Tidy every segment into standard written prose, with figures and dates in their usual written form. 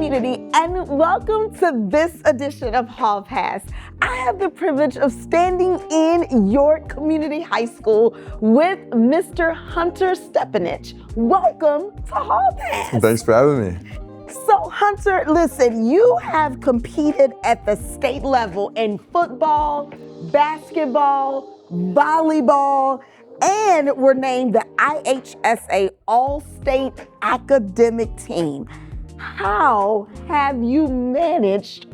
community, and welcome to this edition of Hall Pass. I have the privilege of standing in York Community High School with Mr. Hunter Stepanich. Welcome to Hall Pass. Thanks for having me. So Hunter, listen, you have competed at the state level in football, basketball, volleyball, and were named the IHSA All-State Academic Team. How have you managed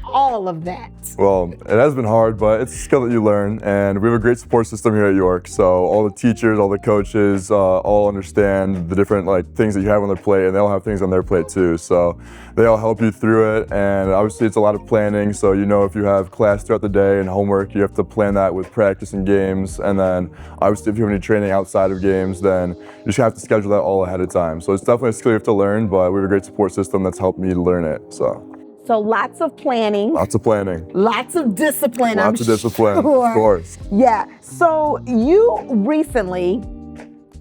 all of that? Well, it has been hard, but it's a skill that you learn, and we have a great support system here at York. So all the teachers, all the coaches, all understand the different things that you have on their plate, and they all have things on their plate too. So they all help you through it, and obviously it's a lot of planning. So if you have class throughout the day and homework, you have to plan that with practice and games, and then obviously if you have any training outside of games, then you just have to schedule that all ahead of time. So it's definitely a skill you have to learn, but we have a great support system that's helped me learn it. So lots of planning. Lots of planning. Lots of discipline, Lots of discipline, of course. Yeah, so you recently,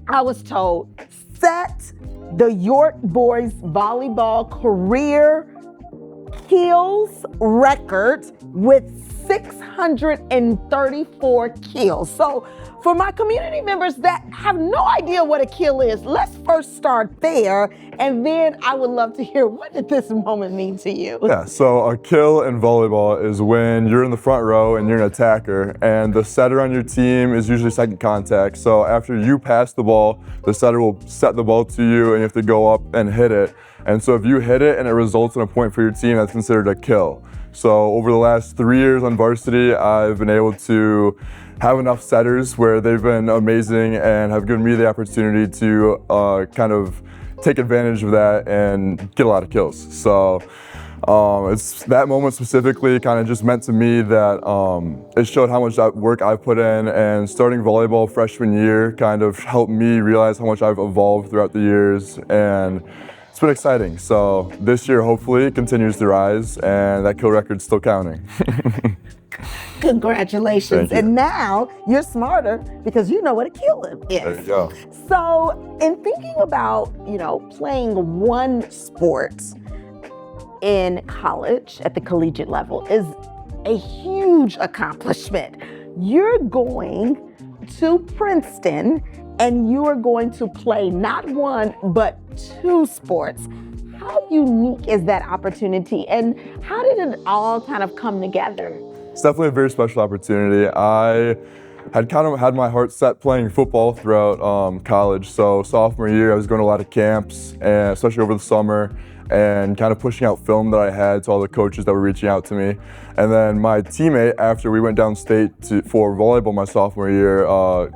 I was told, set the York boys volleyball career kills record with 634 kills. So for my community members that have no idea what a kill is, let's first start there, and then I would love to hear, what did this moment mean to you? Yeah, so a kill in volleyball is when you're in the front row and you're an attacker, and the setter on your team is usually second contact. So after you pass the ball, the setter will set the ball to you, and you have to go up and hit it. And so if you hit it and it results in a point for your team, that's considered a kill. So over the last 3 years on varsity, I've been able to have enough setters where they've been amazing and have given me the opportunity to kind of take advantage of that and get a lot of kills. So it's that moment specifically kind of just meant to me that it showed how much work I've put in, and starting volleyball freshman year kind of helped me realize how much I've evolved throughout the years, and it's been exciting. So this year, hopefully, it continues to rise, and that kill record's still counting. Congratulations. Thank you. And now you're smarter because you know what a kill is. There you go. So in thinking about, playing one sport in college at the collegiate level is a huge accomplishment. You're going to Princeton and you are going to play not one, but two sports. How unique is that opportunity, and how did it all kind of come together? It's definitely a very special opportunity. I had kind of had my heart set playing football throughout college. So sophomore year, I was going to a lot of camps, and especially over the summer, and kind of pushing out film that I had to all the coaches that were reaching out to me. And then my teammate, after we went downstate for volleyball my sophomore year,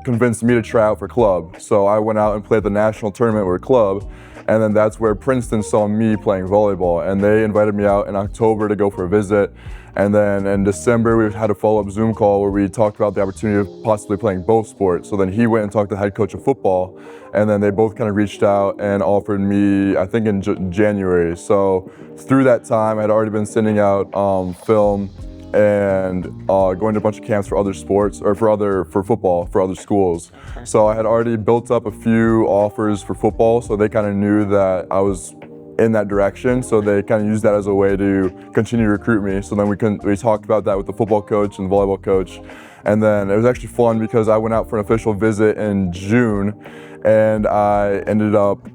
convinced me to try out for club. So I went out and played the national tournament with club. And then that's where Princeton saw me playing volleyball, and they invited me out in October to go for a visit. And then in December, we had a follow-up Zoom call where we talked about the opportunity of possibly playing both sports. So then he went and talked to the head coach of football, and then they both kind of reached out and offered me, I think in January. So through that time, I had already been sending out film and going to a bunch of camps for other sports, or for football, for other schools. So I had already built up a few offers for football, so they kind of knew that I was in that direction, so they kind of used that as a way to continue to recruit me. So then we talked about that with the football coach and the volleyball coach, and then it was actually fun because I went out for an official visit in June, and I ended up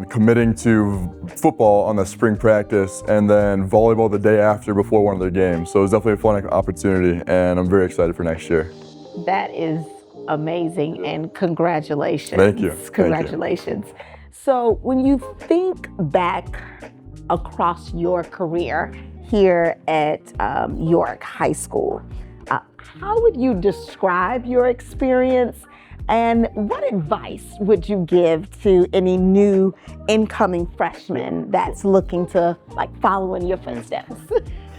committing to football on the spring practice, and then volleyball the day after before one of their games. So it was definitely a fun opportunity, and I'm very excited for next year. That is amazing, and congratulations. Thank you. Congratulations. Thank you. So when you think back across your career here at York High School, how would you describe your experience? And what advice would you give to any new incoming freshman that's looking to follow in your footsteps?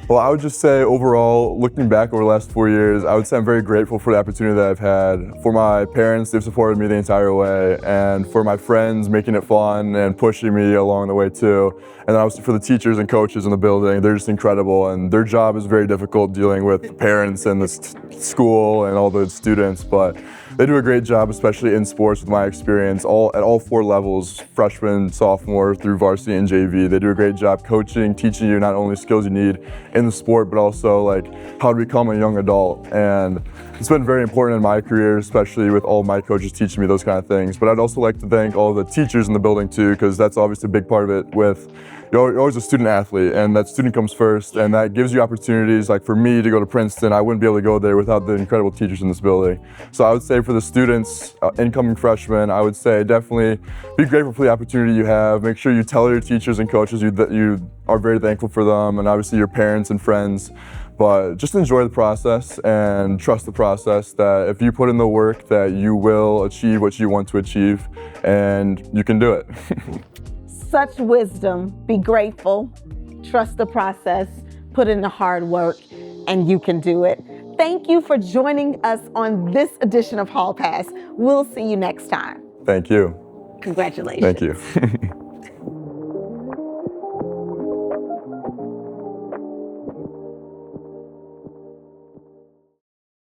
Well, I would just say overall, looking back over the last 4 years, I would say I'm very grateful for the opportunity that I've had. For my parents, they've supported me the entire way, and for my friends, making it fun and pushing me along the way too. And then obviously for the teachers and coaches in the building, they're just incredible, and their job is very difficult dealing with the parents and the school and all the students, but they do a great job, especially in sports with my experience, at all 4 levels, freshman, sophomore, through varsity and JV. They do a great job coaching, teaching you not only skills you need in the sport, but also like how to become a young adult. And it's been very important in my career, especially with all my coaches teaching me those kind of things. But I'd also like to thank all the teachers in the building too, because that's obviously a big part of it with you're always a student athlete, and that student comes first, and that gives you opportunities. Like for me to go to Princeton, I wouldn't be able to go there without the incredible teachers in this building. So I would say for the students, incoming freshmen, I would say definitely be grateful for the opportunity you have. Make sure you tell your teachers and coaches that you are very thankful for them, and obviously your parents and friends. But just enjoy the process and trust the process, that if you put in the work that you will achieve what you want to achieve, and you can do it. Such wisdom. Be grateful, trust the process, put in the hard work, and you can do it. Thank you for joining us on this edition of Hall Pass. We'll see you next time. Thank you. Congratulations. Thank you.